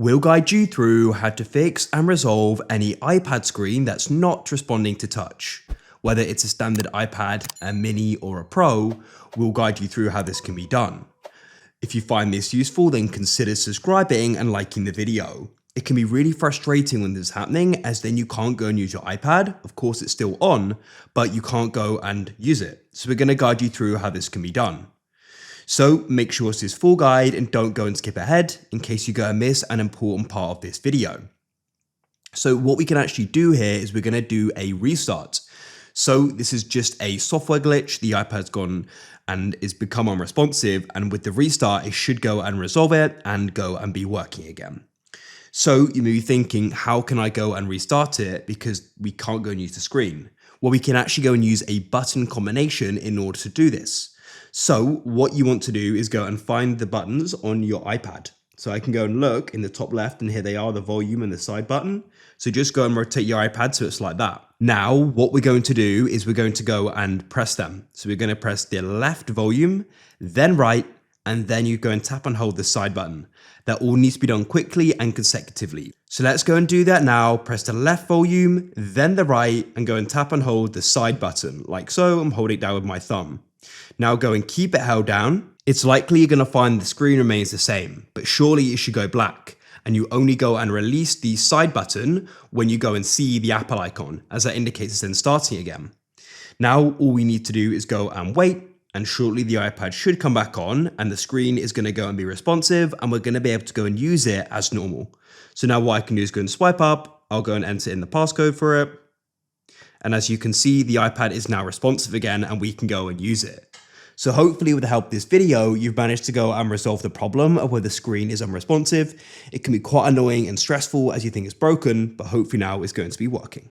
We'll guide you through how to fix and resolve any iPad screen that's not responding to touch. Whether it's a standard iPad, a mini or a Pro, we'll guide you through how this can be done. If you find this useful, then consider subscribing and liking the video. It can be really frustrating when this is happening, as then you can't go and use your iPad. Of course, it's still on, but you can't go and use it. So we're going to guide you through how this can be done. So make sure it's this full guide and don't go and skip ahead in case you go and miss an important part of this video. So what we can actually do here is we're going to do a restart. So this is just a software glitch. The iPad's gone and is become unresponsive, and with the restart, it should go and resolve it and go and be working again. So you may be thinking, how can I go and restart it because we can't go and use the screen? Well, we can actually go and use a button combination in order to do this. So what you want to do is go and find the buttons on your iPad. So I can go and look in the top left, and here they are, the volume and the side button. So just go and rotate your iPad so it's like that. Now, what we're going to do is we're going to go and press them. So we're going to press the left volume, then right, and then you go and tap and hold the side button. That all needs to be done quickly and consecutively. So let's go and do that now. Press the left volume, then the right, and go and tap and hold the side button, like so. I'm holding it down with my thumb. Now go and keep it held down. It's likely you're going to find the screen remains the same, but surely it should go black. And you only go and release the side button when you go and see the Apple icon, as that indicates it's then starting again. Now all we need to do is go and wait, and shortly the iPad should come back on and the screen is going to go and be responsive, and we're going to be able to go and use it as normal. So now what I can do is go and swipe up. I'll go and enter in the passcode for it. And as you can see, the iPad is now responsive again and we can go and use it. So hopefully with the help of this video, you've managed to go and resolve the problem of where the screen is unresponsive. It can be quite annoying and stressful as you think it's broken, but hopefully now it's going to be working.